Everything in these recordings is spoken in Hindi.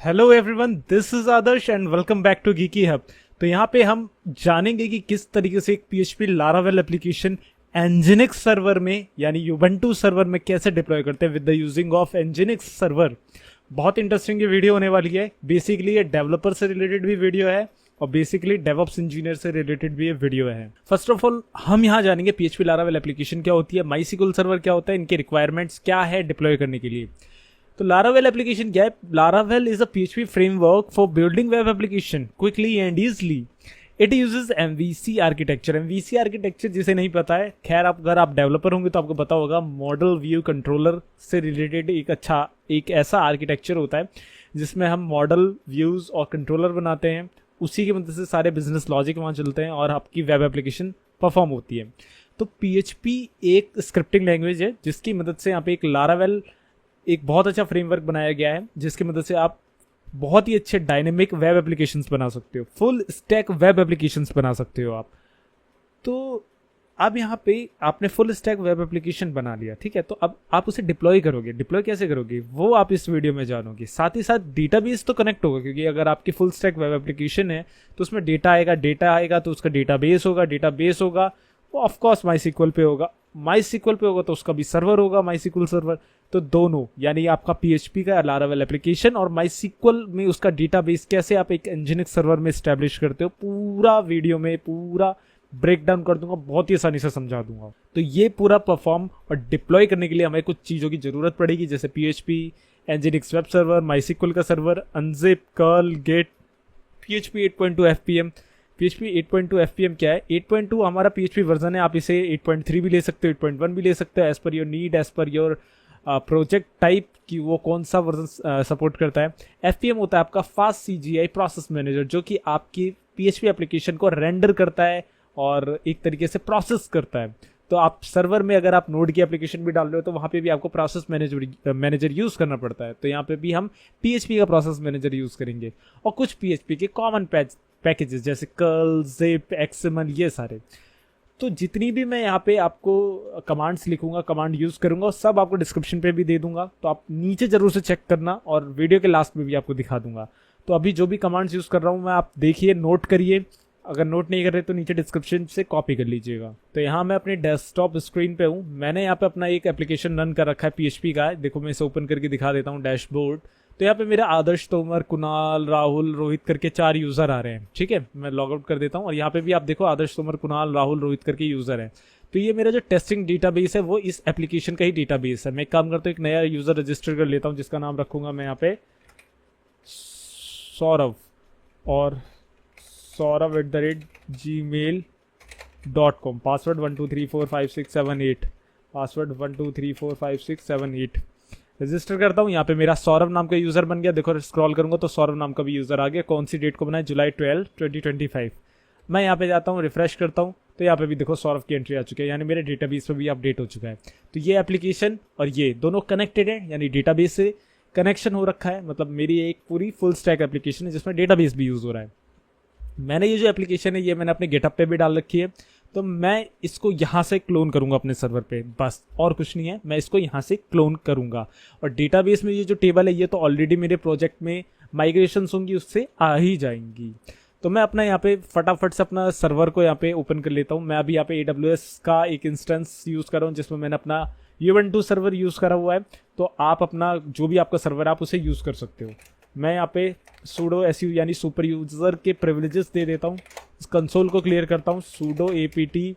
Hello everyone, this is Adarsh and welcome back to Geeky Hub. तो यहाँ पे हम जानेंगे कि किस तरीके से एक PHP Laravel application nginx server में यानी यूबंटू सर्वर में कैसे डिप्लॉय करते हैं with the using of nginx server. बहुत इंटरेस्टिंग ये वीडियो होने वाली है। बेसिकली ये डेवलपर से रिलेटेड भी वीडियो है और बेसिकली डेवऑप्स इंजीनियर से रिलेटेड भी ये वीडियो है। फर्स्ट ऑफ ऑल हम यहाँ जानेंगे पीएचपी लारावेल एप्लीकेशन क्या होती है, माईसीक्वल सर्वर क्या होता है, इनके रिक्वायरमेंट्स क्या है डिप्लॉय करने के लिए। तो लारावेल एप्लीकेशन क्या है? Laravel is a PHP framework for building web application quickly and easily. It uses MVC architecture. MVC architecture जिसे नहीं पता है, खैर आप अगर आप डेवलपर होंगे तो आपको पता होगा, मॉडल व्यू कंट्रोलर से रिलेटेड एक ऐसा आर्किटेक्चर होता है जिसमें हम मॉडल व्यूज और कंट्रोलर बनाते हैं। उसी की मदद से सारे बिजनेस लॉजिक वहाँ चलते हैं और आपकी वेब एप्लीकेशन परफॉर्म होती है। तो पीएचपी एक स्क्रिप्टिंग लैंग्वेज है जिसकी मदद से यहाँ पे एक लारावेल एक बहुत अच्छा फ्रेमवर्क बनाया गया है जिसकी मदद से आप बहुत ही अच्छे डायनेमिक वेब एप्लीकेशंस बना सकते हो, फुल स्टैक वेब एप्लीकेशंस बना सकते हो आप। तो अब यहाँ पे आपने फुल स्टैक वेब एप्लीकेशन बना लिया, ठीक है। तो अब आप उसे डिप्लॉय करोगे। डिप्लॉय कैसे करोगे वो आप इस वीडियो में जानोगे। साथ ही साथ डेटाबेस तो कनेक्ट होगा, क्योंकि अगर आपकी फुल स्टैक वेब एप्लीकेशन है तो उसमें डेटा आएगा तो उसका डेटाबेस होगा वो ऑफकोर्स माईसीक्वल पे होगा। माईसीक्वल पे होगा तो उसका भी सर्वर होगा, माईसीक्वल सर्वर। तो दोनों यानी आपका पीएचपी का लारावेल एप्लीकेशन और माईसीक्वल में उसका डेटाबेस कैसे आप एक एनजिनिक्स सर्वर में एस्टेब्लिश करते हो, पूरा वीडियो में पूरा ब्रेक डाउन कर दूंगा, बहुत ही आसानी से समझा दूंगा। तो ये पूरा परफॉर्म और डिप्लॉय करने के लिए हमें कुछ चीज़ों की जरूरत पड़ेगी, जैसे PHP, nginx web server, MySQL का server, unzip, curl, get, PHP 8.2 FPM. PHP 8.2 FPM क्या है? 8.2 हमारा PHP वर्जन है। आप इसे 8.3 भी ले सकते हो, 8.1 भी ले सकते हो, as per your need, as per your project type की वो कौन सा वर्जन सपोर्ट करता है। FPM होता है आपका फास्ट CGI प्रोसेस मैनेजर, जो कि आपकी PHP एप्लीकेशन को रेंडर करता है और एक तरीके से प्रोसेस करता है। तो आप सर्वर में अगर आप नोड की एप्लीकेशन भी डाल रहे हो तो वहाँ पे भी आपको प्रोसेस मैनेजर यूज़ करना पड़ता है। तो यहाँ पे भी हम PHP का प्रोसेस मैनेजर यूज़ करेंगे और कुछ PHP के कॉमन पैकेजेस जैसे कर्ल, जिप, एक्सएमएल, ये सारे। तो जितनी भी मैं यहाँ पे आपको कमांड्स लिखूंगा, कमांड यूज़ करूंगा, सब आपको डिस्क्रिप्शन पे भी दे दूंगा। तो आप नीचे जरूर से चेक करना और वीडियो के लास्ट में भी आपको दिखा दूंगा। तो अभी जो भी कमांड्स यूज़ कर रहा हूँ मैं, आप देखिए, नोट करिए। अगर नोट नहीं कर रहे तो नीचे डिस्क्रिप्शन से कॉपी कर लीजिएगा। तो यहाँ मैं अपने डेस्कटॉप स्क्रीन पे हूँ। मैंने यहाँ पे अपना एक एप्लीकेशन रन कर रखा है, PHP का है। देखो मैं इसे ओपन करके दिखा देता हूँ, डैशबोर्ड। तो यहाँ पे मेरा आदर्श, तोमर, कुणाल, राहुल, रोहित करके 4 यूज़र आ रहे हैं, ठीक है। मैं लॉग आउट कर देता हूँ और यहाँ पे भी आप देखो आदर्श, तोमर, कुणाल, राहुल, रोहित करके यूज़र है। तो ये मेरा जो टेस्टिंग डेटाबेस है वो इस एप्लीकेशन का ही डेटाबेस है। मैं एक काम करता हूँ, एक नया यूज़र रजिस्टर कर लेता हूँ जिसका नाम रखूँगा मैं यहाँ पे सौरभ, और saurav@gmail.com। Password 12345678, password 12345678। रजिस्टर करता हूँ। यहाँ पे मेरा सौरभ नाम का यूज़र बन गया। देखो स्क्रॉल करूँगा तो सौरभ नाम का भी यूज़र आ गया। कौन सी डेट को बनाया? जुलाई 12, 2025। मैं यहाँ पे जाता हूँ, रिफ्रेश करता हूँ तो यहाँ पे भी देखो सौरभ की एंट्री आ चुकी है, यानी मेरे डेटाबेस पे भी अपडेट हो चुका है। तो ये एप्लीकेशन और ये दोनों कनेक्टेड है, यानी डेटाबेस से कनेक्शन हो रखा है। मतलब मेरी एक पूरी फुल स्टैक एप्लीकेशन है जिसमें डेटाबेस भी यूज़ हो रहा है। मैंने ये जो एप्लीकेशन है ये मैंने अपने गेटअप पे भी डाल रखी है। तो मैं इसको यहाँ से क्लोन करूँगा अपने सर्वर पे, बस और कुछ नहीं है। मैं इसको यहाँ से क्लोन करूँगा और डेटाबेस में ये जो टेबल है ये तो ऑलरेडी मेरे प्रोजेक्ट में माइग्रेशंस होंगी, उससे आ ही जाएंगी। तो मैं अपना यहाँ पे फटाफट से अपना सर्वर को यहाँ पे ओपन कर लेता हूँ। मैं अभी यहाँ पे AWS का एक इंस्टेंस यूज़ कर रहा हूँ जिसमें मैंने अपना यूबंटू सर्वर यूज़ करा हुआ है। तो आप अपना जो भी आपका सर्वर है आप उसे यूज़ कर सकते हो। मैं यहाँ पे sudo su यानी सुपर यूज़र के प्रिविलेजेस दे देता हूँ। इस कंसोल को क्लियर करता हूँ, sudo apt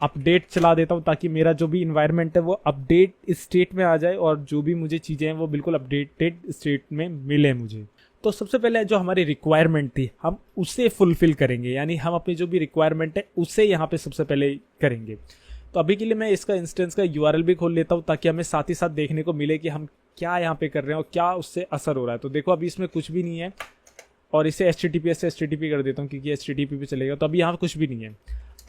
अपडेट चला देता हूँ ताकि मेरा जो भी इन्वायरमेंट है वो अपडेट स्टेट में आ जाए और जो भी मुझे चीज़ें हैं वो बिल्कुल अपडेटेड स्टेट में मिले मुझे। तो सबसे पहले जो हमारी रिक्वायरमेंट थी हम उसे फुलफिल करेंगे, यानी हम अपनी जो भी रिक्वायरमेंट है उसे यहाँ पे सबसे पहले करेंगे। तो अभी के लिए मैं इसका इंस्टेंस का URL भी खोल लेता हूँ ताकि हमें साथ ही साथ देखने को मिले कि हम क्या यहाँ पे कर रहे हैं और क्या उससे असर हो रहा है। तो देखो अभी इसमें कुछ भी नहीं है और इसे HTTPS से HTTP कर देता हूँ क्योंकि HTTP पे चलेगा। तो अभी यहाँ कुछ भी नहीं है।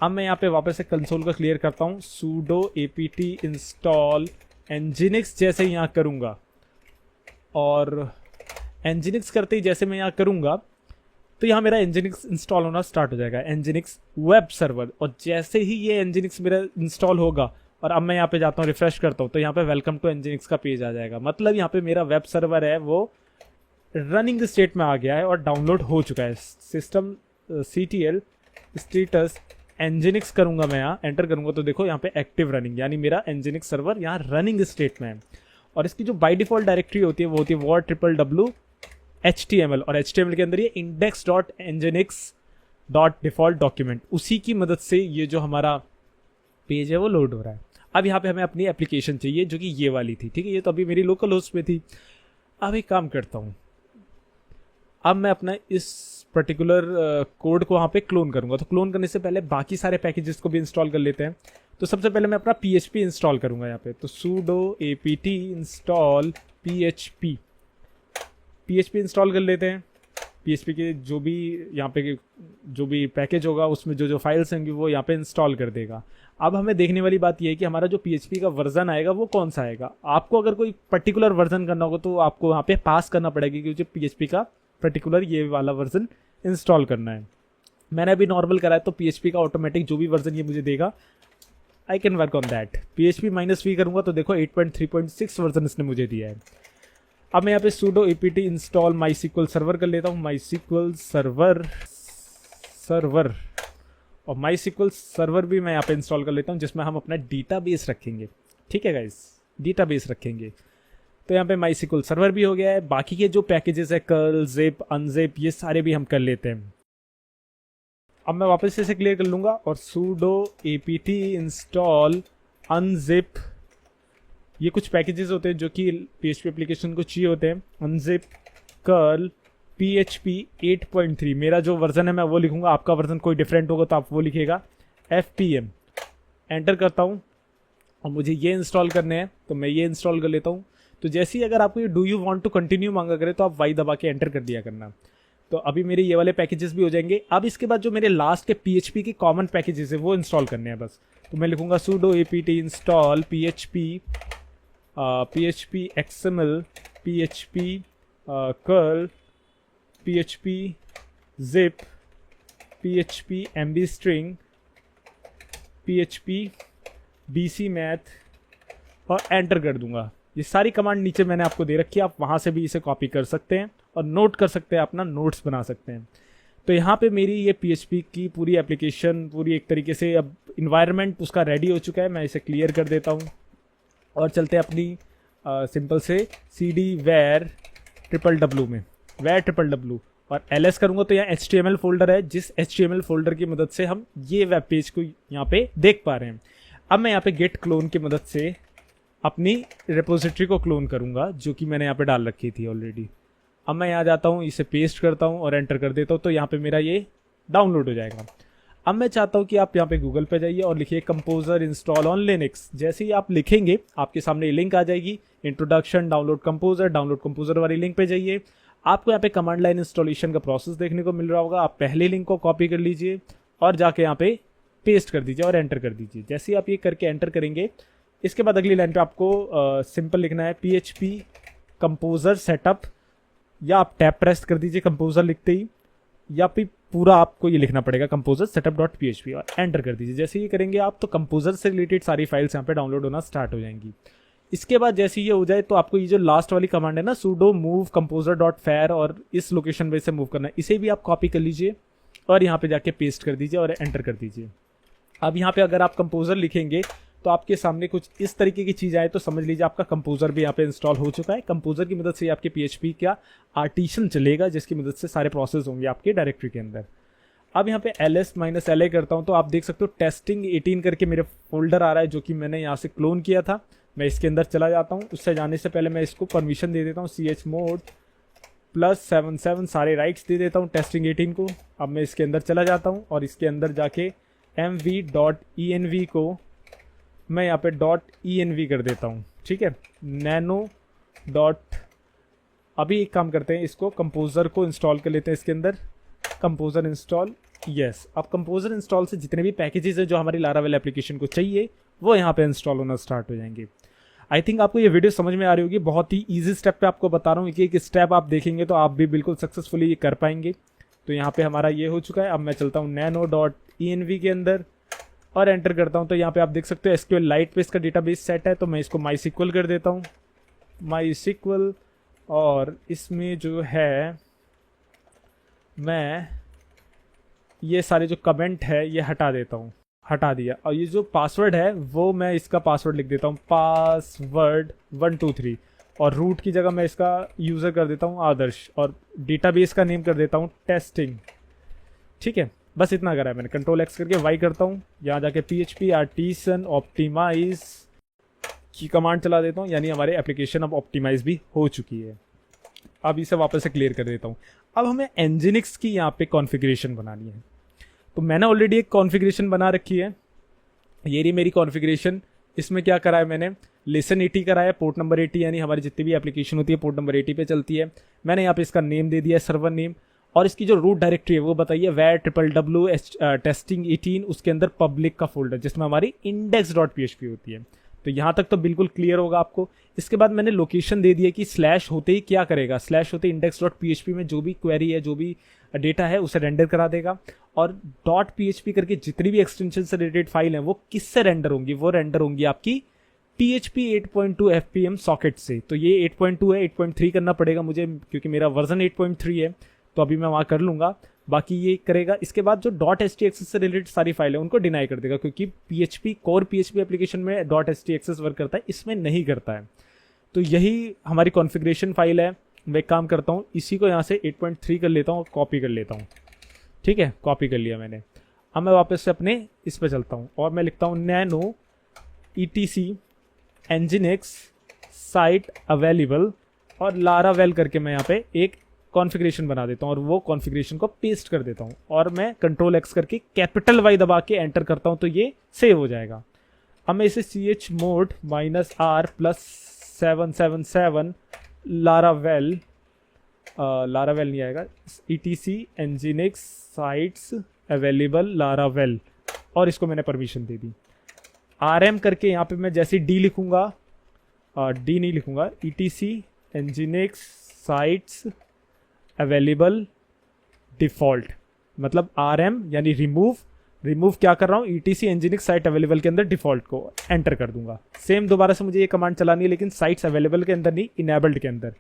अब मैं यहाँ पे वापस से कंसोल का क्लियर करता हूँ, sudo apt install nginx जैसे यहाँ करूँगा और nginx करते ही जैसे मैं यहाँ करूँगा तो यहाँ मेरा nginx इंस्टॉल होना स्टार्ट हो जाएगा, nginx वेब सर्वर। और जैसे ही ये nginx मेरा इंस्टॉल होगा और अब मैं यहाँ पे जाता हूँ, रिफ्रेश करता हूँ तो यहाँ पे वेलकम टू nginx का पेज आ जाएगा। मतलब यहाँ पे मेरा वेब सर्वर है वो रनिंग स्टेट में आ गया है और डाउनलोड हो चुका है। सिस्टम CTL स्टेटस एनजिनिक्स करूंगा मैं, यहाँ एंटर करूंगा तो देखो यहाँ पे एक्टिव रनिंग, यानी मेरा एनजिनिक्स सर्वर यहाँ रनिंग स्टेट में है। और इसकी जो बाय डिफॉल्ट डायरेक्टरी होती है वो होती है war//HTML, और HTML के अंदर ये index.nginx.default उसी की मदद से ये जो हमारा पेज है वो लोड हो रहा है। अब यहाँ पे हमें अपनी एप्लीकेशन चाहिए जो कि ये वाली थी, ठीक है, ये तो अभी मेरी लोकल होस्ट पे थी। अब एक काम करता हूँ, अब मैं अपना इस पर्टिकुलर कोड को वहाँ पे क्लोन करूँगा। तो क्लोन करने से पहले बाकी सारे पैकेजेस को भी इंस्टॉल कर लेते हैं। तो सबसे पहले मैं अपना PHP इंस्टॉल करूँगा यहाँ पे, तो sudo apt install PHP install कर लेते हैं। PHP के जो भी यहाँ पे जो भी पैकेज होगा उसमें जो जो फाइल्स होंगी वो यहाँ पे इंस्टॉल कर देगा। अब हमें देखने वाली बात यह है कि हमारा जो PHP का वर्जन आएगा वो कौन सा आएगा। आपको अगर कोई पर्टिकुलर वर्जन करना होगा तो आपको वहाँ पे पास करना पड़ेगा क्योंकि PHP का पर्टिकुलर ये वाला वर्जन इंस्टॉल करना है। मैंने अभी नॉर्मल करा है तो PHP का ऑटोमेटिक जो भी वर्जन ये मुझे देगा I can work on that. PHP-v करूँगा तो देखो 8.3.6 वर्जन इसने मुझे दिया है। अब मैं यहाँ पे sudo apt install MySQL server कर लेता हूँ, MySQL सर्वर और MySQL सर्वर भी मैं यहाँ पे इंस्टॉल कर लेता हूँ जिसमें हम अपना डेटाबेस रखेंगे। ठीक है गाइस, डेटाबेस रखेंगे। तो यहाँ पे MySQL सर्वर भी हो गया है। बाकी के जो पैकेजेस है कर्ल, जिप, अनजिप, ये सारे भी हम कर लेते हैं। अब मैं वापस इसे क्लियर कर लूँगा और sudo apt install unzip, ये कुछ पैकेजेस होते हैं जो कि PHP एप्लीकेशन को चाहिए होते हैं। unzip, curl, PHP 8.3 मेरा जो वर्जन है मैं वो लिखूंगा, आपका वर्जन कोई डिफरेंट होगा तो आप वो लिखिएगा। FPM एंटर करता हूँ और मुझे ये इंस्टॉल करने हैं तो मैं ये इंस्टॉल कर लेता हूँ। तो जैसे ही अगर आपको ये do you want to continue मांगा करे तो आप वाई दबा के एंटर कर दिया करना। तो अभी मेरे ये वाले पैकेजेस भी हो जाएंगे। अब इसके बाद जो मेरे लास्ट के PHP के कॉमन पैकेजेस है वो इंस्टॉल करने हैं बस। तो मैं लिखूंगा sudo apt install PHP XML, PHP curl, PHP zip, PHP MB string, PHP BC math और एंटर कर दूंगा। ये सारी कमांड नीचे मैंने आपको दे रखी है, आप वहाँ से भी इसे कॉपी कर सकते हैं और नोट कर सकते हैं, अपना नोट्स बना सकते हैं। तो यहाँ पे मेरी ये PHP की पूरी एप्लीकेशन पूरी एक तरीके से अब इन्वायरमेंट उसका रेडी हो चुका है। मैं इसे क्लियर कर देता हूँ और चलते हैं अपनी सिंपल से cd var www में, var www और ls करूँगा तो यहाँ HTML फोल्डर है, जिस HTML फोल्डर की मदद से हम ये वेब पेज को यहाँ पे देख पा रहे हैं। अब मैं यहाँ पे गेट क्लोन की मदद से अपनी रिपोजिटरी को क्लोन करूँगा जो कि मैंने यहाँ पे डाल रखी थी ऑलरेडी। अब मैं यहाँ जाता हूँ, इसे पेस्ट करता हूँ और एंटर कर देता हूँ तो यहाँ पे मेरा ये डाउनलोड हो जाएगा। अब मैं चाहता हूँ कि आप यहाँ पे गूगल पे जाइए और लिखिए कंपोजर इंस्टॉल ऑन लिनक्स। जैसे ही आप लिखेंगे आपके सामने ये लिंक आ जाएगी, इंट्रोडक्शन डाउनलोड कंपोजर वाली लिंक पे जाइए। आपको यहाँ पे कमांड लाइन इंस्टॉलेशन का प्रोसेस देखने को मिल रहा होगा। आप पहले लिंक को कॉपी कर लीजिए और जाके यहाँ पे पेस्ट कर दीजिए और एंटर कर दीजिए। जैसे ही आप ये करके एंटर करेंगे इसके बाद अगली लाइन पे आपको सिंपल लिखना है PHP कंपोजर सेटअप, या आप टैब प्रेस कर दीजिए कंपोजर लिखते ही, या फिर पूरा आपको ये लिखना पड़ेगा कंपोजर setup.php और एंटर कर दीजिए। जैसे ये करेंगे आप तो कंपोजर से रिलेटेड सारी फाइल्स यहाँ पे डाउनलोड होना स्टार्ट हो जाएंगी। इसके बाद जैसे ये हो जाए तो आपको ये जो लास्ट वाली कमांड है ना sudo move composer.var और इस लोकेशन पे से मूव करना है, इसे भी आप कॉपी कर लीजिए और यहाँ पे जाके पेस्ट कर दीजिए और एंटर कर दीजिए। अब यहाँ पे अगर आप कंपोजर लिखेंगे तो आपके सामने कुछ इस तरीके की चीज़ आए तो समझ लीजिए आपका कंपोजर भी यहाँ पे इंस्टॉल हो चुका है। कंपोजर की मदद से आपके PHP का आर्टिशन चलेगा जिसकी मदद से सारे प्रोसेस होंगे आपके डायरेक्टरी के अंदर। अब यहाँ पे ls-la करता हूँ तो आप देख सकते हो टेस्टिंग 18 करके मेरे फोल्डर आ रहा है जो कि मैंने यहाँ से क्लोन किया था। मैं इसके अंदर चला जाता हूँ। उससे जाने से पहले मैं इसको परमिशन दे देता हूँ chmod +77 सारे राइट्स दे देता हूँ टेस्टिंग 18 को। अब मैं इसके अंदर चला जाता हूँ और इसके अंदर जाके mv.env को मैं यहाँ पे .env कर देता हूँ। ठीक है, nano डॉट। अभी एक काम करते हैं, इसको कंपोजर को इंस्टॉल कर लेते हैं इसके अंदर। Composer install, yes. अब कंपोजर इंस्टॉल से जितने भी पैकेजेस हैं जो हमारी लारावेल एप्लीकेशन को चाहिए वो यहाँ पे इंस्टॉल होना स्टार्ट हो जाएंगे। आई थिंक आपको ये वीडियो समझ में आ रही होगी। बहुत ही ईजी स्टेप पे आपको बता रहा हूँ, एक स्टेप आप देखेंगे तो आप भी बिल्कुल सक्सेसफुली ये कर पाएंगे। तो यहाँ पे हमारा ये हो चुका है। अब मैं चलता हूँ nano.env के अंदर और एंटर करता हूँ तो यहाँ पे आप देख सकते हो SQLite पे इसका डेटाबेस सेट है। तो मैं इसको MySQL कर देता हूँ, MySQL और इसमें जो है मैं ये सारे जो कमेंट है ये हटा देता हूँ, हटा दिया। और ये जो पासवर्ड है वो मैं इसका पासवर्ड लिख देता हूँ पासवर्ड 123, और रूट की जगह मैं इसका यूज़र कर देता हूँ आदर्श, और डेटाबेस का नेम कर देता हूँ टेस्टिंग। ठीक है, बस इतना करा है मैंने। कंट्रोल एक्स करके वाई करता हूँ, यहाँ जाके PHP आर्टिसन ऑप्टिमाइज की कमांड चला देता हूँ, यानी हमारे एप्लीकेशन अब ऑप्टिमाइज भी हो चुकी है। अब इसे वापस से क्लियर कर देता हूँ। अब हमें एनजिनिक्स की यहाँ पे कॉन्फ़िगरेशन बनानी है। तो मैंने ऑलरेडी एक कॉन्फ़िगरेशन बना रखी है, ये रही मेरी कॉन्फ़िगरेशन। इसमें क्या करा है मैंने, लिसन 80 कराया, पोर्ट नंबर 80, यानी हमारी जितनी भी एप्लीकेशन होती है पोर्ट नंबर 80 पे चलती है। मैंने यहाँ पे इसका नेम दे दिया है सर्वर नेम, और इसकी जो रूट डायरेक्टरी है वो बताइए www टेस्टिंग 18, उसके अंदर पब्लिक का फोल्डर जिसमें हमारी index.php होती है। तो यहाँ तक तो बिल्कुल क्लियर होगा आपको। इसके बाद मैंने लोकेशन दे दी है कि स्लैश होते ही क्या करेगा, स्लैश होते index.php में जो भी क्वेरी है, जो भी डेटा है उसे रेंडर करा देगा। और .php करके जितनी भी एक्सटेंशन से रिलेटेड फाइल है वो किससे रेंडर होंगी, वो रेंडर होंगी आपकी PHP 8.2 FPM सॉकेट से। तो ये 8.2 है, 8.3 करना पड़ेगा मुझे क्योंकि मेरा वर्जन 8.3 है, तो अभी मैं वहाँ कर लूँगा। बाकी ये करेगा। इसके बाद जो .htxs से रिलेटेड सारी फाइल है उनको डिनाई कर देगा, क्योंकि कोर PHP एप्लीकेशन में .htxs वर्क करता है, इसमें नहीं करता है। तो यही हमारी कॉन्फ़िगरेशन फाइल है। मैं एक काम करता हूँ, इसी को यहाँ से 8.3 कर लेता हूँ और कॉपी कर लेता हूँ। ठीक है, कॉपी कर लिया मैंने। अब मैं वापस से अपने इस पर चलता हूँ और मैं लिखता हूँ nano etc nginx site available, और लारावेल करके मैं यहाँ पे एक कॉन्फ़िगरेशन बना देता हूँ और वो कॉन्फ़िगरेशन को पेस्ट कर देता हूँ, और मैं कंट्रोल एक्स करके कैपिटल वाई दबा के एंटर करता हूँ तो ये सेव हो जाएगा। अब मैं इसे chmod -r +777 लारावेल, लारावेल नहीं आएगा, etc nginx sites available Laravel, और इसको मैंने परमिशन दे दी। rm करके यहाँ पे मैं जैसे डी लिखूँगा, डी नहीं लिखूँगा, etc nginx sites available default, मतलब rm यानी रिमूव क्या कर रहा हूँ, etc nginx साइट अवेलेबल के अंदर डिफ़ॉल्ट को एंटर कर दूंगा। सेम दोबारा से मुझे ये कमांड चलानी है, लेकिन साइट्स अवेलेबल के अंदर नहीं, इनेबल्ड के अंदर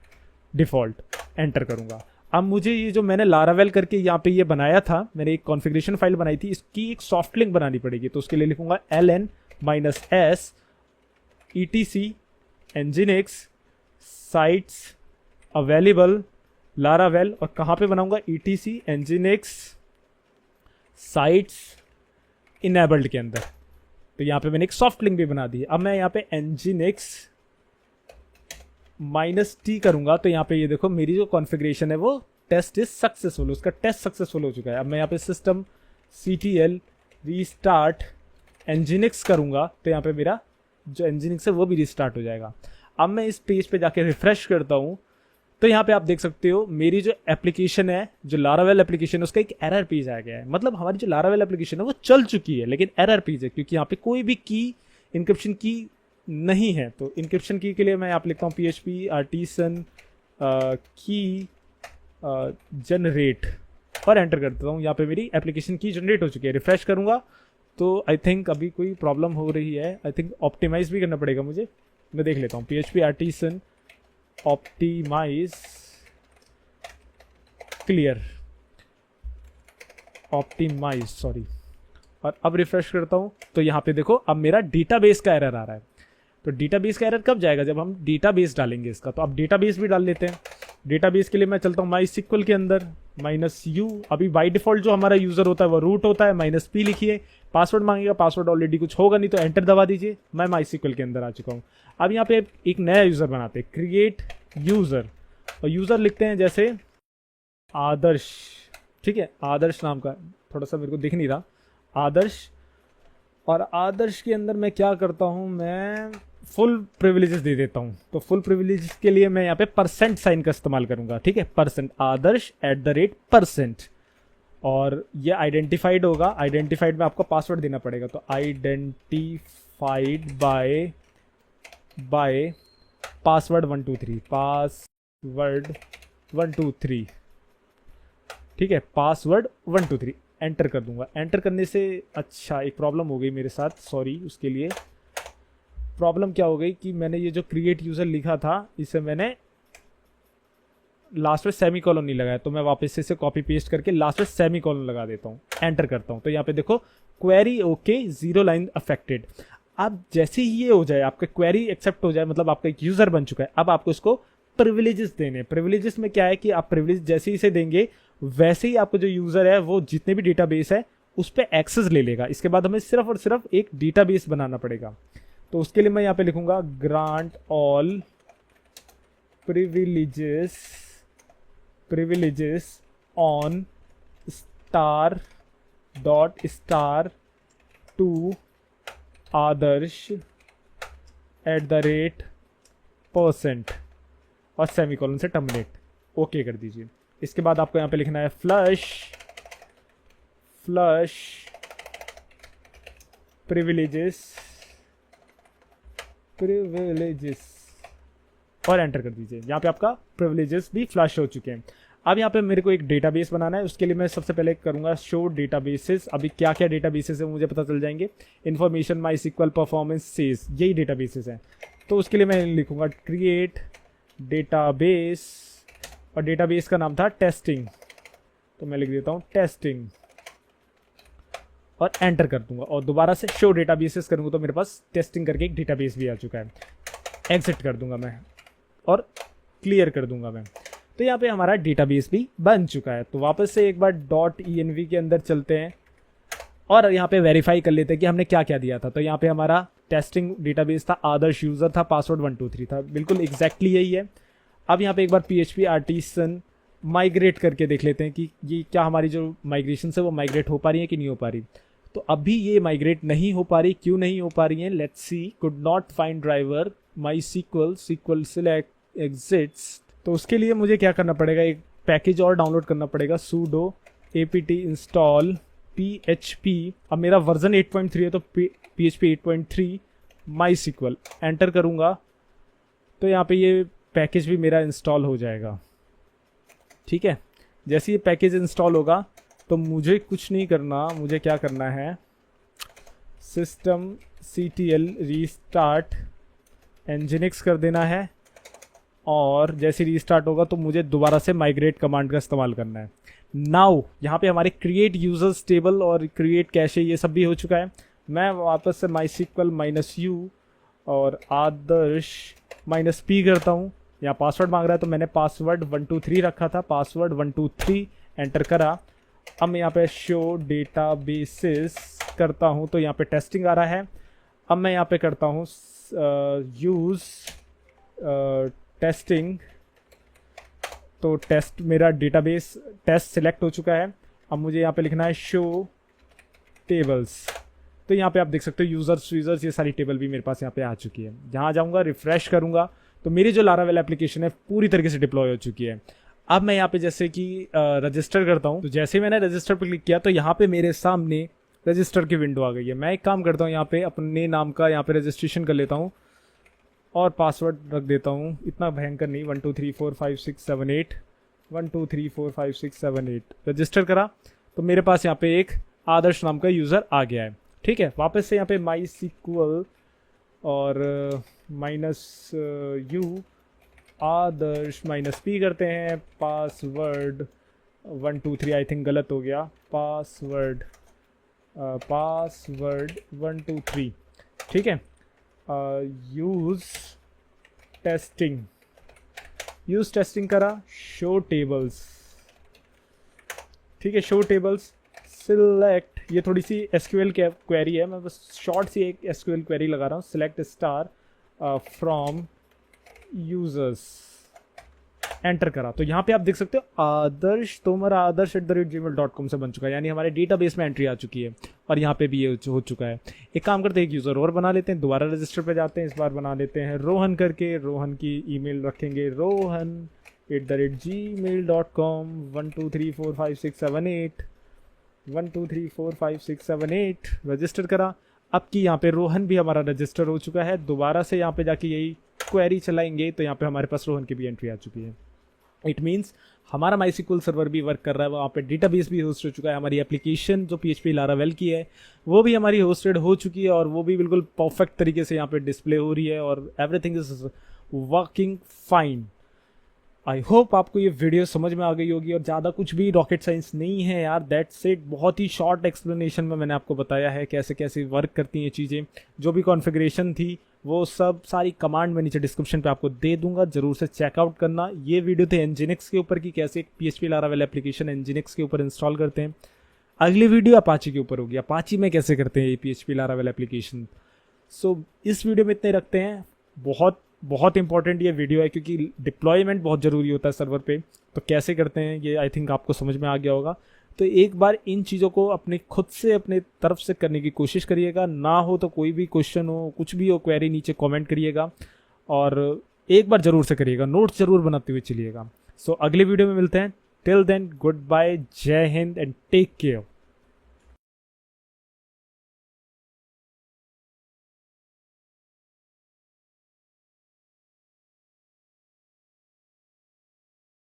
डिफ़ॉल्ट एंटर करूंगा। अब मुझे ये जो मैंने लारावेल करके यहाँ पे ये बनाया था, मैंने एक कॉन्फ़िगरेशन फाइल बनाई थी, इसकी एक सॉफ्ट लिंक बनानी पड़ेगी। तो उसके लिए लिखूंगा ln-s etc nginx sites available Laravel, और कहाँ पे बनाऊंगा, etc nginx साइट्स इनेबल्ड के अंदर। तो यहाँ पे मैंने एक सॉफ्ट लिंक भी बना दी है। अब मैं यहाँ पे nginx -t करूंगा तो यहाँ पे ये देखो मेरी जो कॉन्फ़िगरेशन है वो टेस्ट इज सक्सेसफुल, उसका टेस्ट सक्सेसफुल हो चुका है। अब मैं यहाँ पे सिस्टम ctl रीस्टार्ट nginx करूंगा तो यहाँ पे मेरा जो nginx है वो भी रिस्टार्ट हो जाएगा। अब मैं इस पेज पे जाके रिफ्रेश करता हूँ तो यहाँ पे आप देख सकते हो मेरी जो एप्लीकेशन है, जो लारावेल एप्लीकेशन है, उसका एक एरर पेज आ गया है। मतलब हमारी जो लारावेल एप्लीकेशन है वो चल चुकी है, लेकिन एरर पेज है क्योंकि यहाँ पे कोई भी की इंक्रिप्शन की नहीं है। तो इंक्रिप्शन की के लिए मैं यहाँ पे लिखता हूँ PHP आर्टिसन की जनरेट और एंटर कर देता हूँ। यहाँ पे मेरी एप्लीकेशन की जनरेट हो चुकी है। रिफ्रेश करूँगा तो आई थिंक अभी कोई प्रॉब्लम हो रही है, आई थिंक ऑप्टिमाइज भी करना पड़ेगा मुझे, मैं देख लेता हूँ। PHP artisan optimise clear, optimise sorry, और अब रिफ्रेश करता हूँ तो यहाँ पे देखो अब मेरा डेटाबेस का एरर आ रहा है। तो डेटाबेस का एरर कब जाएगा, जब हम डेटाबेस डालेंगे इसका। तो अब डेटाबेस भी डाल लेते हैं। डेटाबेस के लिए मैं चलता हूँ MySQL के अंदर -u, अभी बाय डिफॉल्ट जो हमारा यूजर होता है वो रूट होता है। -p लिखिए, पासवर्ड मांगेगा, पासवर्ड ऑलरेडी कुछ होगा नहीं तो एंटर दबा दीजिए। मैं MySQL के अंदर आ चुका हूँ। अब यहाँ पे एक नया यूजर बनाते हैं, क्रिएट यूजर, और यूजर लिखते हैं जैसे आदर्श, ठीक है, आदर्श नाम का, थोड़ा सा मेरे को दिख नहीं रहा, आदर्श। और आदर्श के अंदर मैं क्या करता हूँ, मैं फुल प्रिविलेजेस दे देता हूँ। तो फुल प्रिविलेजेस के लिए मैं यहाँ पे % साइन का इस्तेमाल करूंगा, ठीक है, % आदर्श @ और ये आइडेंटिफाइड होगा। आइडेंटिफाइड में आपको पासवर्ड देना पड़ेगा, तो आइडेंटिफाइड बाय पासवर्ड 123, पासवर्ड 123, ठीक है, पासवर्ड 123 एंटर कर दूंगा। एंटर करने से अच्छा एक प्रॉब्लम हो गई मेरे साथ, सॉरी उसके लिए। प्रॉब्लम क्या हो गई कि मैंने ये जो क्रिएट यूज़र लिखा था इसे मैंने लास्ट में सेमी कॉलन नहीं लगाया, तो मैं वापस से इसे कॉपी पेस्ट करके लास्ट में सेमी कॉलन लगा देता हूँ, एंटर करता हूँ। तो यहाँ पे देखो क्वेरी ओके, 0 लाइन अफेक्टेड। अब जैसे ही ये हो जाए, आपका क्वेरी एक्सेप्ट हो जाए, मतलब आपका एक यूजर बन चुका है, अब आपको इसको प्रिविलेजेस देने। प्रिविलेजेस में क्या है कि आप प्रिविलेज जैसे ही इसे देंगे वैसे ही आपको जो यूजर है वो जितने भी डेटाबेस है उस पर एक्सेस ले लेगा। इसके बाद हमें सिर्फ और सिर्फ एक डेटाबेस बनाना पड़ेगा। तो उसके लिए मैं यहाँ पे लिखूंगा grant all privileges on star.star to आदर्श @% और सेमीकोलन से टर्मिनेट, ओके कर दीजिए। इसके बाद आपको यहाँ पे लिखना है फ्लश privileges और एंटर कर दीजिए। यहाँ पे आपका प्रिविलेजेस भी फ्लश हो चुके हैं। अब यहाँ पे मेरे को एक डेटाबेस बनाना है, उसके लिए मैं सबसे पहले करूँगा शो डेटाबेसेस। अभी क्या क्या डेटाबेसेस है मुझे पता चल जाएंगे। इन्फॉर्मेशन, MySQL, परफॉर्मेंस, सेज, यही डेटाबेसेस हैं। तो उसके लिए मैं लिखूँगा क्रिएट डेटाबेस, और डेटाबेस का नाम था टेस्टिंग, तो मैं लिख देता हूँ टेस्टिंग और एंटर कर दूंगा। और दोबारा से शो डेटाबेसेस करूँगा तो मेरे पास टेस्टिंग करके एक डेटाबेस भी आ चुका है। एग्जिट कर दूंगा मैं और क्लियर कर दूंगा मैं। तो यहाँ पे हमारा डेटाबेस भी बन चुका है। तो वापस से एक बार .env के अंदर चलते हैं और यहाँ पे वेरीफाई कर लेते हैं कि हमने क्या क्या दिया था। तो यहाँ पे हमारा टेस्टिंग डेटाबेस था, आदर्श यूजर था, पासवर्ड 123 था, बिल्कुल एग्जैक्टली यही है। अब यहाँ पे एक बार PHP आर्टिसन माइग्रेट करके देख लेते हैं कि ये क्या हमारी जो माइग्रेशन है वो माइग्रेट हो पा रही है कि नहीं हो पा रही। तो अभी ये माइग्रेट नहीं हो पा रही, क्यों नहीं हो पा रही है, let's see. Could not find driver MySQL select exits। तो उसके लिए मुझे क्या करना पड़ेगा, एक पैकेज और डाउनलोड करना पड़ेगा, sudo apt install php। अब मेरा वर्जन 8.3 है तो PHP 8.3 MySQL एंटर करूँगा तो यहाँ पे ये पैकेज भी मेरा इंस्टॉल हो जाएगा। ठीक है, जैसे ये पैकेज इंस्टॉल होगा तो मुझे कुछ नहीं करना, मुझे क्या करना है, systemctl restart nginx कर देना है, और जैसे रीस्टार्ट होगा तो मुझे दोबारा से माइग्रेट कमांड का इस्तेमाल करना है। नाउ यहाँ पे हमारे क्रिएट यूजर्स टेबल और क्रिएट कैशे ये सब भी हो चुका है। मैं वापस से MySQL -u और आदर्श -p करता हूँ। यहाँ पासवर्ड मांग रहा है तो मैंने पासवर्ड 123 रखा था, पासवर्ड 123 एंटर करा। अब मैं यहाँ पे शो डेटाबेसेस करता हूँ तो यहाँ पे टेस्टिंग आ रहा है। अब मैं यहाँ पे करता हूँ यूज टेस्टिंग, तो टेस्ट मेरा डेटाबेस टेस्ट सिलेक्ट हो चुका है। अब मुझे यहाँ पे लिखना है शो टेबल्स। तो यहाँ पे आप देख सकते हो यूजर्स ये सारी टेबल भी मेरे पास यहाँ पे आ चुकी है। जहाँ जाऊँगा रिफ्रेश करूँगा तो मेरी जो लारावेल एप्लीकेशन है पूरी तरीके से डिप्लॉय हो चुकी है। अब मैं यहाँ पे जैसे कि रजिस्टर करता हूँ, तो जैसे मैंने रजिस्टर पर क्लिक किया तो यहाँ पे मेरे सामने रजिस्टर की विंडो आ गई है। मैं एक काम करता हूँ, यहाँ पे अपने नाम का यहाँ पे रजिस्ट्रेशन कर लेता हूँ और पासवर्ड रख देता हूँ, इतना भयंकर नहीं, 1 2 3 4 5 6 7 8 1 2 3 4 5 6 7 8 रजिस्टर करा तो मेरे पास यहाँ पे एक आदर्श नाम का यूज़र आ गया है। ठीक है, वापस से यहाँ पे MySQL और -u आदर्श -p करते हैं, पासवर्ड 1 2 3 आई थिंक गलत हो गया, पासवर्ड 1 2 3। ठीक है, यूज टेस्टिंग करा, शो टेबल्स। ठीक है, शो टेबल्स सिलेक्ट, ये थोड़ी सी SQL क्वेरी है, मैं बस शॉर्ट सी एक SQL क्वेरी लगा रहा हूँ, select star from users, enter करा। तो यहाँ पे आप देख सकते हो आदर्श तोमर आदर्श@gmail.com से बन चुका है, यानी हमारे डेटाबेस में एंट्री आ चुकी है और यहाँ पे भी ये हो चुका है। एक काम करते हैं, एक यूज़र और बना लेते हैं, दोबारा रजिस्टर पे जाते हैं, इस बार बना लेते हैं रोहन करके। रोहन की ईमेल रखेंगे rohan@gmail.com 1 2 3 4 5 6 7 8 1 2 3 4 5 6 7 8 रजिस्टर करा। अब कि यहाँ पे रोहन भी हमारा रजिस्टर हो चुका है। दोबारा से यहाँ पे जाके यही क्वेरी चलाएंगे तो यहाँ पे हमारे पास रोहन की भी एंट्री आ चुकी है। इट मीन्स हमारा MySQL सर्वर भी वर्क कर रहा है, वहाँ पे डेटाबेस भी होस्ट हो चुका है, हमारी एप्लीकेशन जो PHP लारावेल की है वो भी हमारी होस्टेड हो चुकी है और वो भी बिल्कुल परफेक्ट तरीके से यहाँ पे डिस्प्ले हो रही है और everything is working fine. I hope आपको ये वीडियो समझ में आ गई होगी और ज़्यादा कुछ भी रॉकेट साइंस नहीं है यार, दैट्स इट। बहुत ही शॉर्ट एक्सप्लेनेशन में मैंने आपको बताया है कैसे कैसे वर्क करती हैं चीज़ें। जो भी कॉन्फ़िगरेशन थी वो सब सारी कमांड मैं नीचे डिस्क्रिप्शन पे आपको दे दूंगा, जरूर से चेकआउट करना। ये वीडियो थे एनजिनिक्स के ऊपर कि कैसे एक PHP लारावेल एप्लीकेशन एनजिनिक्स के ऊपर इंस्टॉल करते हैं। अगली वीडियो अपाची के ऊपर होगी, अपाची में कैसे करते हैं ये PHP लारावेल एप्लीकेशन। सो इस वीडियो में इतने रखते हैं। बहुत बहुत इंपॉर्टेंट ये वीडियो है क्योंकि डिप्लॉयमेंट बहुत ज़रूरी होता है सर्वर पे, तो कैसे करते हैं ये आई थिंक आपको समझ में आ गया होगा। तो एक बार इन चीज़ों को अपने खुद से अपने तरफ से करने की कोशिश करिएगा। ना हो तो कोई भी क्वेश्चन हो, कुछ भी हो, क्वेरी नीचे कमेंट करिएगा और एक बार ज़रूर से करिएगा, नोट्स ज़रूर बनाते हुए चलिएगा। सो अगले वीडियो में मिलते हैं। टिल देन गुड बाय, जय हिंद एंड टेक केयर।